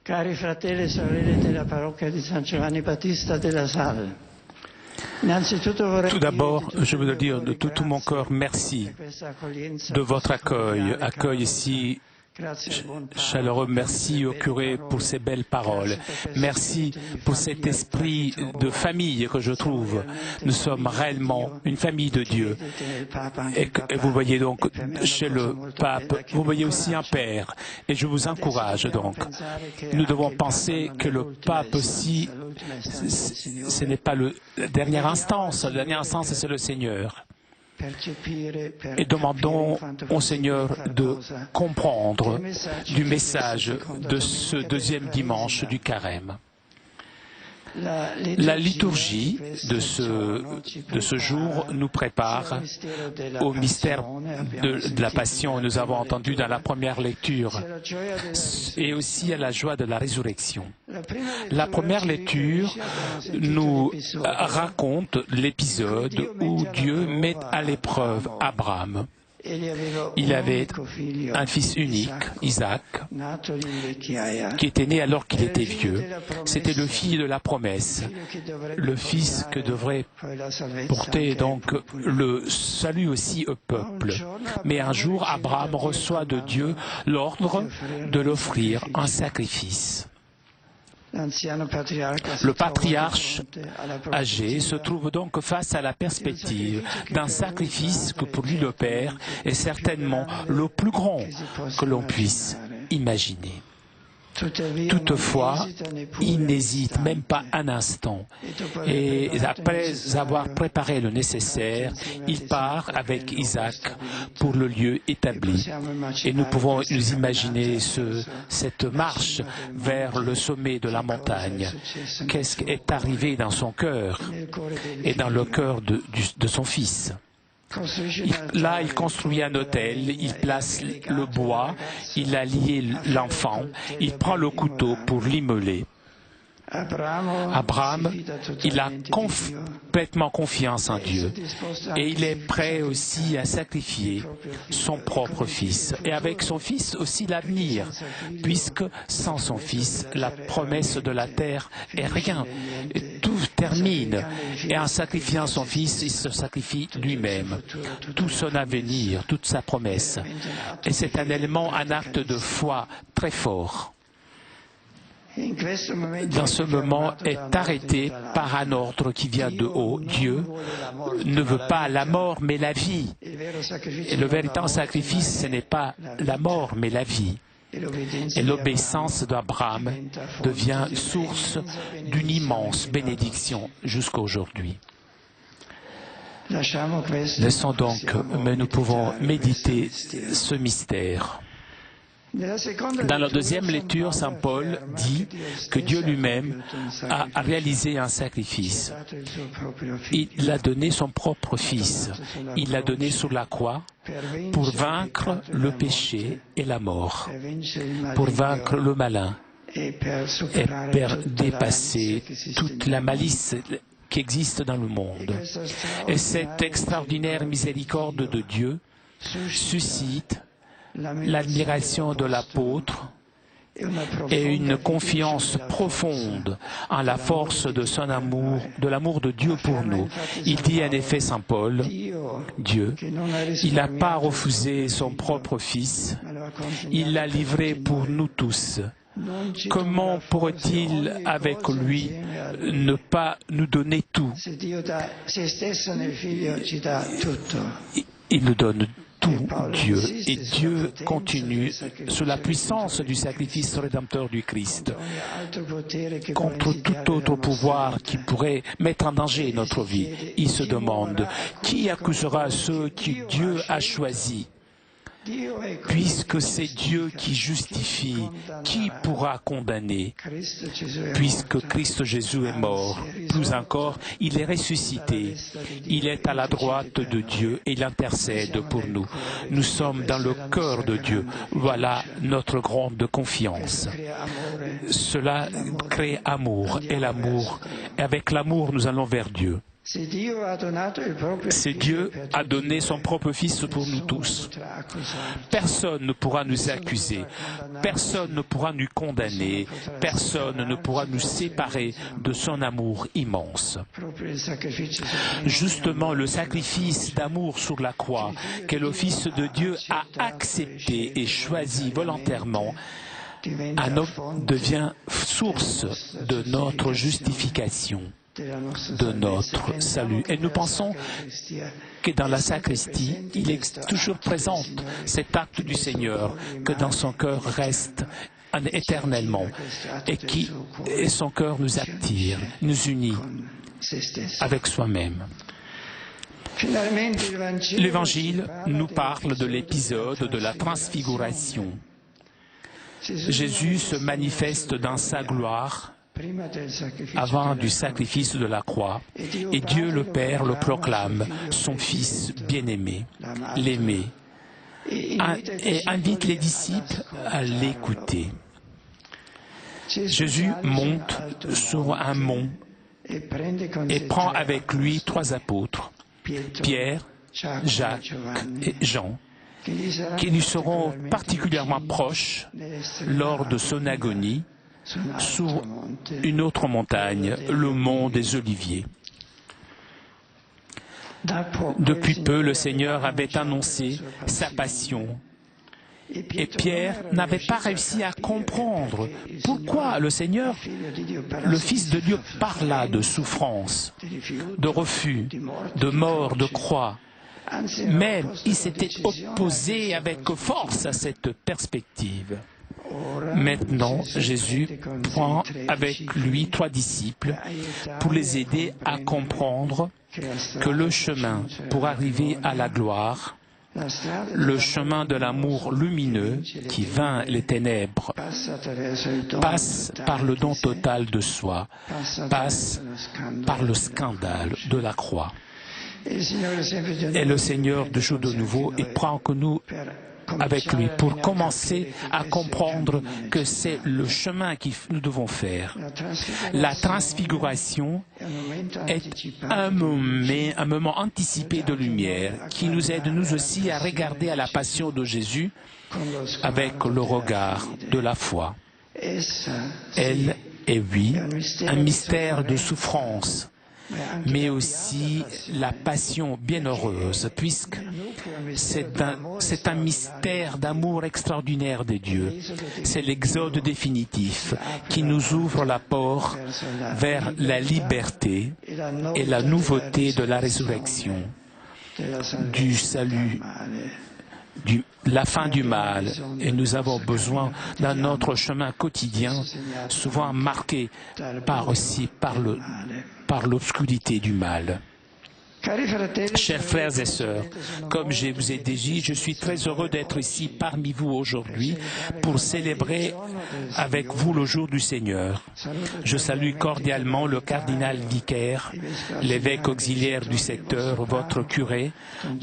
Cari fratelli e sorelle della parrocchia di San Giovanni Battista della Salle,
tout d'abord, je voudrais dire de tout mon cœur merci de votre accueil si chaleureux. Merci au curé pour ces belles paroles. Merci pour cet esprit de famille que je trouve. Nous sommes réellement une famille de Dieu. Et vous voyez donc chez le pape, vous voyez aussi un père. Et je vous encourage donc. Nous devons penser que le pape aussi, ce n'est pas la dernière instance. La dernière instance, c'est le Seigneur. Et demandons au Seigneur de comprendre du message de ce deuxième dimanche du Carême. La liturgie de ce jour nous prépare au mystère de la Passion. Nous avons entendu dans la première lecture et aussi à la joie de la résurrection. La première lecture nous raconte l'épisode où Dieu met à l'épreuve Abraham. Il avait un fils unique, Isaac, qui était né alors qu'il était vieux. C'était le fils de la promesse, le fils que devrait porter donc le salut aussi au peuple. Mais un jour, Abraham reçoit de Dieu l'ordre de l'offrir un sacrifice. Le patriarche âgé se trouve donc face à la perspective d'un sacrifice que pour lui le Père est certainement le plus grand que l'on puisse imaginer. Toutefois, il n'hésite même pas un instant. Et après avoir préparé le nécessaire, il part avec Isaac pour le lieu établi. Et nous pouvons nous imaginer cette marche vers le sommet de la montagne. Qu'est-ce qui est arrivé dans son cœur et dans le cœur de son fils? Là, il construit un autel, il place le bois, il a lié l'enfant, il prend le couteau pour l'immoler. Abraham, il a complètement confiance en Dieu et il est prêt aussi à sacrifier son propre fils et avec son fils aussi l'avenir, puisque sans son fils, la promesse de la terre est rien. Tout termine et en sacrifiant son fils, il se sacrifie lui-même, tout son avenir, toute sa promesse. Et c'est un élément, un acte de foi très fort. Dans ce moment, est arrêté par un ordre qui vient de haut. Dieu ne veut pas la mort, mais la vie. Et le véritable sacrifice, ce n'est pas la mort, mais la vie. Et l'obéissance d'Abraham devient source d'une immense bénédiction jusqu'à aujourd'hui. Laissons donc, mais nous pouvons méditer ce mystère. Dans la deuxième lecture, Saint Paul dit que Dieu lui-même a réalisé un sacrifice. Il a donné son propre fils. Il l'a donné sur la croix pour vaincre le péché et la mort, pour vaincre le malin et pour dépasser toute la malice qui existe dans le monde. Et cette extraordinaire miséricorde de Dieu suscite l'admiration de l'apôtre et une confiance profonde en la force de son amour, de l'amour de Dieu pour nous. Il dit en effet, Saint Paul, Dieu, il n'a pas refusé son propre Fils, il l'a livré pour nous tous. Comment pourrait-il, avec lui, ne pas nous donner tout? Il nous donne tout, Dieu, et Dieu continue sous la puissance du sacrifice rédempteur du Christ contre tout autre pouvoir qui pourrait mettre en danger notre vie. Il se demande qui accusera ceux que Dieu a choisis. Puisque c'est Dieu qui justifie, qui pourra condamner? Puisque Christ Jésus est mort, plus encore, il est ressuscité. Il est à la droite de Dieu et il intercède pour nous. Nous sommes dans le cœur de Dieu. Voilà notre grande confiance. Cela crée amour, et avec l'amour, nous allons vers Dieu. C'est Dieu a donné son propre Fils pour nous tous. Personne ne pourra nous accuser, personne ne pourra nous condamner, personne ne pourra nous séparer de son amour immense. Justement, le sacrifice d'amour sur la croix que le Fils de Dieu a accepté et choisi volontairement devient source de notre justification, de notre salut. Et nous pensons que dans la sacristie, il est toujours présent cet acte du Seigneur, que dans son cœur reste éternellement, et son cœur nous attire, nous unit avec soi-même. L'Évangile nous parle de l'épisode de la transfiguration. Jésus se manifeste dans sa gloire avant du sacrifice de la croix, et Dieu le Père le proclame, son Fils bien-aimé, l'aimé, et invite les disciples à l'écouter. Jésus monte sur un mont et prend avec lui 3 apôtres, Pierre, Jacques et Jean, qui lui seront particulièrement proches lors de son agonie sur une autre montagne, le mont des Oliviers. Depuis peu, le Seigneur avait annoncé sa passion, et Pierre n'avait pas réussi à comprendre pourquoi le Seigneur, le Fils de Dieu, parla de souffrance, de refus, de mort, de croix. Mais il s'était opposé avec force à cette perspective. Maintenant, Jésus prend avec lui 3 disciples pour les aider à comprendre que le chemin pour arriver à la gloire, le chemin de l'amour lumineux qui vainc les ténèbres, passe par le don total de soi, passe par le scandale de la croix. Et le Seigneur de jour de nouveau et prend que nous avec lui pour commencer à comprendre que c'est le chemin que nous devons faire. La transfiguration est un moment anticipé de lumière qui nous aide nous aussi à regarder à la passion de Jésus avec le regard de la foi. Elle est, oui, un mystère de souffrance, mais aussi la passion bienheureuse, puisque c'est un mystère d'amour extraordinaire de Dieu. C'est l'exode définitif qui nous ouvre la porte vers la liberté et la nouveauté de la résurrection, du salut, la fin du mal. Et nous avons besoin dans notre chemin quotidien, souvent marqué par l'obscurité du mal. Chers frères et sœurs, comme je vous ai dit, je suis très heureux d'être ici parmi vous aujourd'hui pour célébrer avec vous le jour du Seigneur. Je salue cordialement le cardinal vicaire, l'évêque auxiliaire du secteur, votre curé,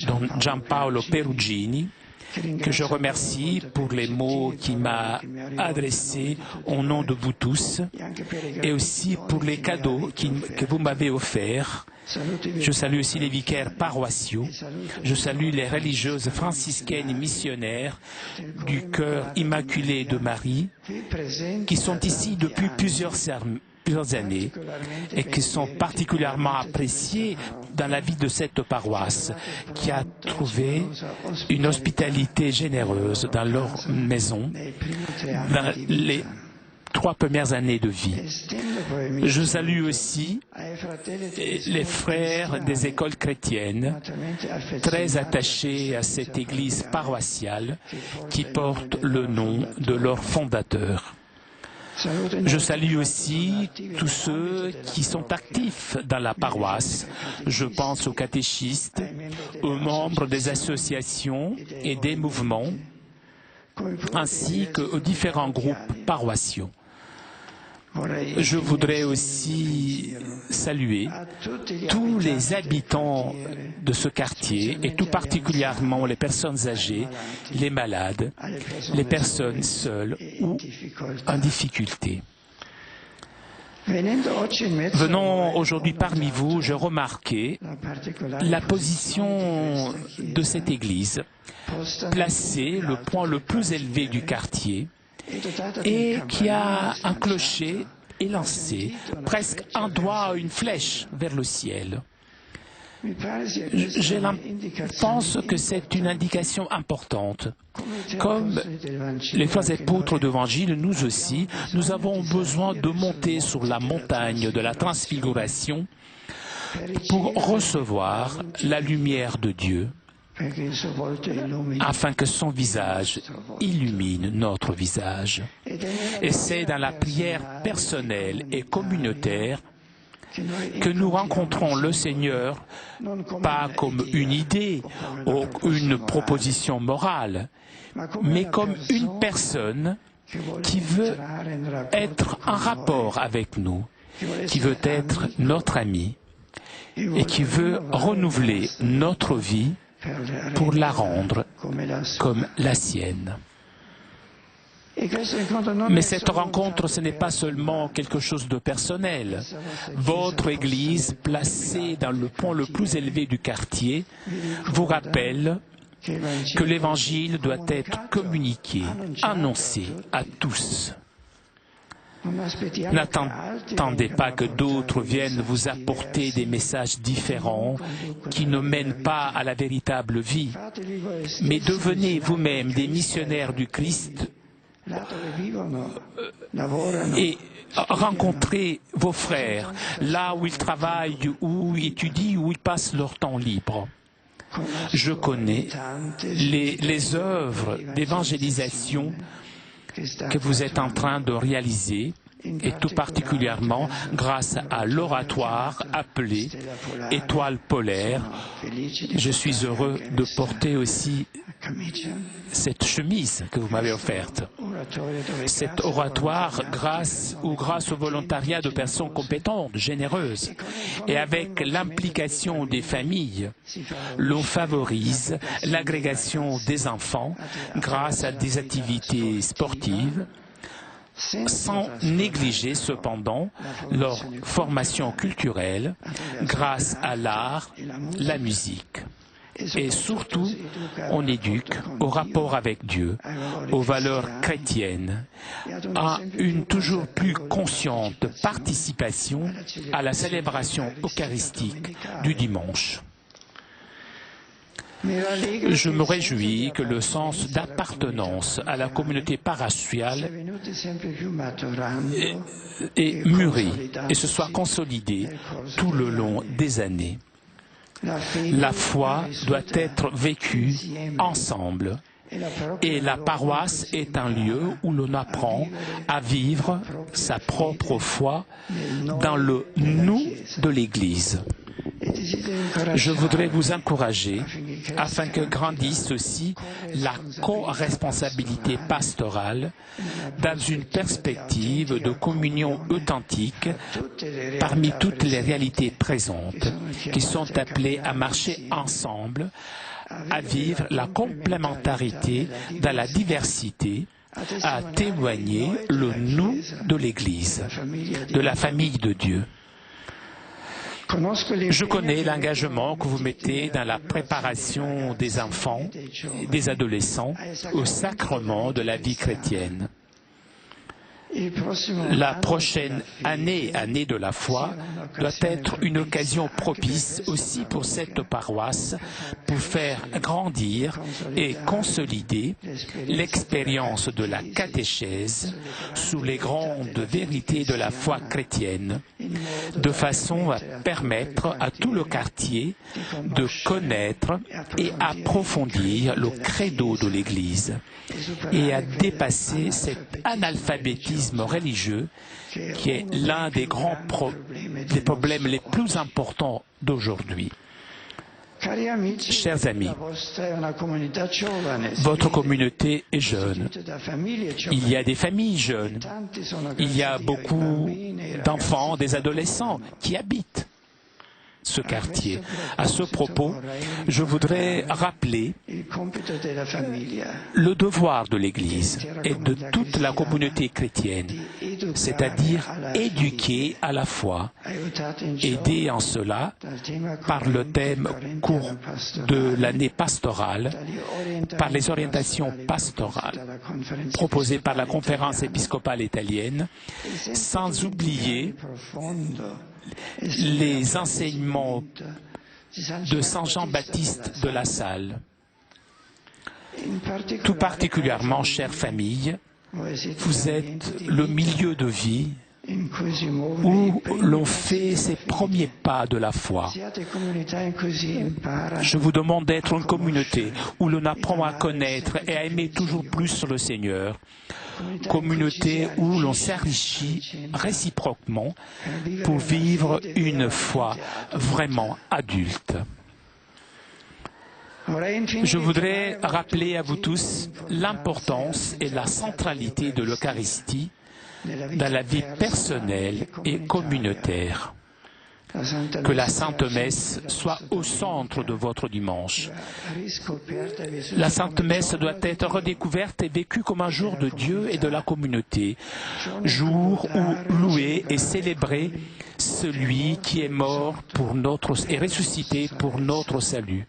Don Giampaolo Perugini, que je remercie pour les mots qu'il m'a adressés au nom de vous tous, et aussi pour les cadeaux que vous m'avez offerts. Je salue aussi les vicaires paroissiaux. Je salue les religieuses franciscaines et missionnaires du cœur immaculé de Marie, qui sont ici depuis plusieurs années et qui sont particulièrement appréciés dans la vie de cette paroisse, qui a trouvé une hospitalité généreuse dans leur maison dans les 3 premières années de vie. Je salue aussi les frères des écoles chrétiennes, très attachés à cette église paroissiale qui porte le nom de leur fondateur. Je salue aussi tous ceux qui sont actifs dans la paroisse. Je pense aux catéchistes, aux membres des associations et des mouvements, ainsi qu'aux différents groupes paroissiaux. Je voudrais aussi saluer tous les habitants de ce quartier et tout particulièrement les personnes âgées, les malades, les personnes seules ou en difficulté. Venant aujourd'hui parmi vous, j'ai remarqué la position de cette église, placée le point le plus élevé du quartier, et qui a un clocher élancé, presque un doigt, une flèche vers le ciel. Je pense que c'est une indication importante. Comme les frères apôtres d'Évangile, nous aussi, nous avons besoin de monter sur la montagne de la transfiguration pour recevoir la lumière de Dieu, afin que son visage illumine notre visage. Et c'est dans la prière personnelle et communautaire que nous rencontrons le Seigneur, pas comme une idée ou une proposition morale, mais comme une personne qui veut être en rapport avec nous, qui veut être notre ami et qui veut renouveler notre vie pour la rendre comme la sienne. Mais cette rencontre, ce n'est pas seulement quelque chose de personnel. Votre Église, placée dans le point le plus élevé du quartier, vous rappelle que l'Évangile doit être communiqué, annoncé à tous. N'attendez pas que d'autres viennent vous apporter des messages différents qui ne mènent pas à la véritable vie, mais devenez vous-même des missionnaires du Christ et rencontrez vos frères là où ils travaillent, où ils étudient, où ils passent leur temps libre. Je connais les œuvres d'évangélisation que vous êtes en train de réaliser, et tout particulièrement grâce à l'oratoire appelé Étoile polaire. Je suis heureux de porter aussi cette chemise que vous m'avez offerte. Cet oratoire, grâce au volontariat de personnes compétentes, généreuses, et avec l'implication des familles, l'on favorise l'agrégation des enfants grâce à des activités sportives, sans négliger cependant leur formation culturelle grâce à l'art, la musique. Et surtout, on éduque au rapport avec Dieu, aux valeurs chrétiennes, à une toujours plus consciente participation à la célébration eucharistique du dimanche. Je me réjouis que le sens d'appartenance à la communauté paroissiale ait mûri et se soit consolidé tout le long des années. La foi doit être vécue ensemble et la paroisse est un lieu où l'on apprend à vivre sa propre foi dans le « nous » de l'Église. Je voudrais vous encourager afin que grandisse aussi la co-responsabilité pastorale dans une perspective de communion authentique parmi toutes les réalités présentes qui sont appelées à marcher ensemble, à vivre la complémentarité dans la diversité, à témoigner le nous de l'Église, de la famille de Dieu. Je connais l'engagement que vous mettez dans la préparation des enfants, des adolescents, au sacrement de la vie chrétienne. La prochaine année de la foi, doit être une occasion propice aussi pour cette paroisse pour faire grandir et consolider l'expérience de la catéchèse sous les grandes vérités de la foi chrétienne de façon à permettre à tout le quartier de connaître et approfondir le credo de l'Église et à dépasser cet analphabétisme religieux qui est l'un des des problèmes les plus importants d'aujourd'hui. Chers amis, votre communauté est jeune. Il y a des familles jeunes. Il y a beaucoup d'enfants, des adolescents qui habitent ce quartier. À ce propos, je voudrais rappeler le devoir de l'Église et de toute la communauté chrétienne, c'est-à-dire éduquer à la foi, aider en cela par le thème court de l'année pastorale, par les orientations pastorales proposées par la conférence épiscopale italienne, sans oublier les enseignements de Saint Jean-Baptiste de La Salle. Tout particulièrement, chère famille, vous êtes le milieu de vie où l'on fait ses premiers pas de la foi. Je vous demande d'être une communauté où l'on apprend à connaître et à aimer toujours plus le Seigneur. Communauté où l'on s'enrichit réciproquement pour vivre une foi vraiment adulte. Je voudrais rappeler à vous tous l'importance et la centralité de l'Eucharistie dans la vie personnelle et communautaire. Que la Sainte Messe soit au centre de votre dimanche. La Sainte Messe doit être redécouverte et vécue comme un jour de Dieu et de la communauté, jour où louer et célébrer celui qui est mort et ressuscité pour notre salut.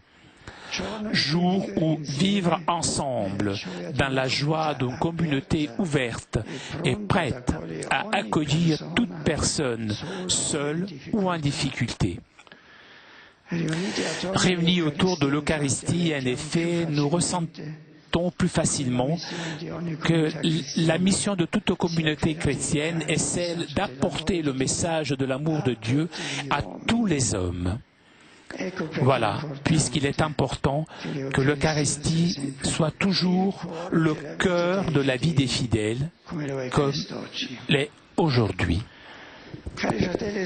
Jour où vivre ensemble dans la joie d'une communauté ouverte et prête à accueillir toute personne, seule ou en difficulté. Réunis autour de l'Eucharistie, en effet, nous ressentons plus facilement que la mission de toute communauté chrétienne est celle d'apporter le message de l'amour de Dieu à tous les hommes. Voilà, puisqu'il est important que l'Eucharistie soit toujours le cœur de la vie des fidèles, comme l'est aujourd'hui.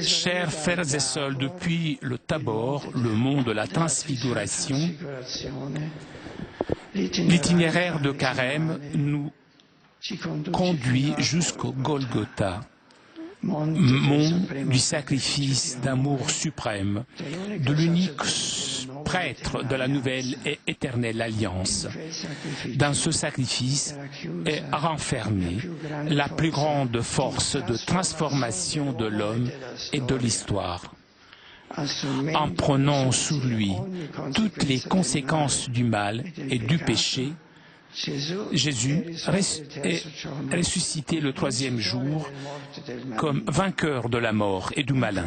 Chers frères et sœurs, depuis le Tabor, le mont de la Transfiguration, l'itinéraire de Carême nous conduit jusqu'au Golgotha, mont du sacrifice d'amour suprême, de l'unique prêtre de la nouvelle et éternelle alliance. Dans ce sacrifice est renfermée la plus grande force de transformation de l'homme et de l'histoire. En prenant sous lui toutes les conséquences du mal et du péché, Jésus est ressuscité le troisième jour comme vainqueur de la mort et du malin.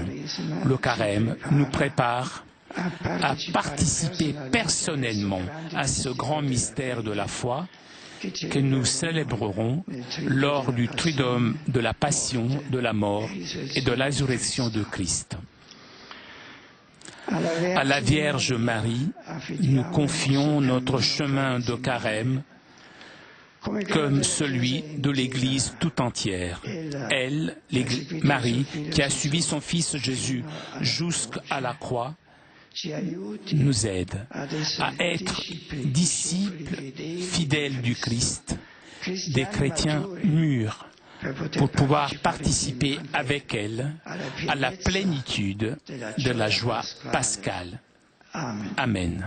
Le Carême nous prépare à participer personnellement à ce grand mystère de la foi que nous célébrerons lors du Triduum de la Passion, de la mort et de la résurrection de Christ. À la Vierge Marie, nous confions notre chemin de Carême comme celui de l'Église tout entière. Elle, Marie, qui a suivi son Fils Jésus jusqu'à la croix, nous aide à être disciples fidèles du Christ, des chrétiens mûrs, pour pouvoir participer avec elle à la plénitude de la joie pascale. Amen.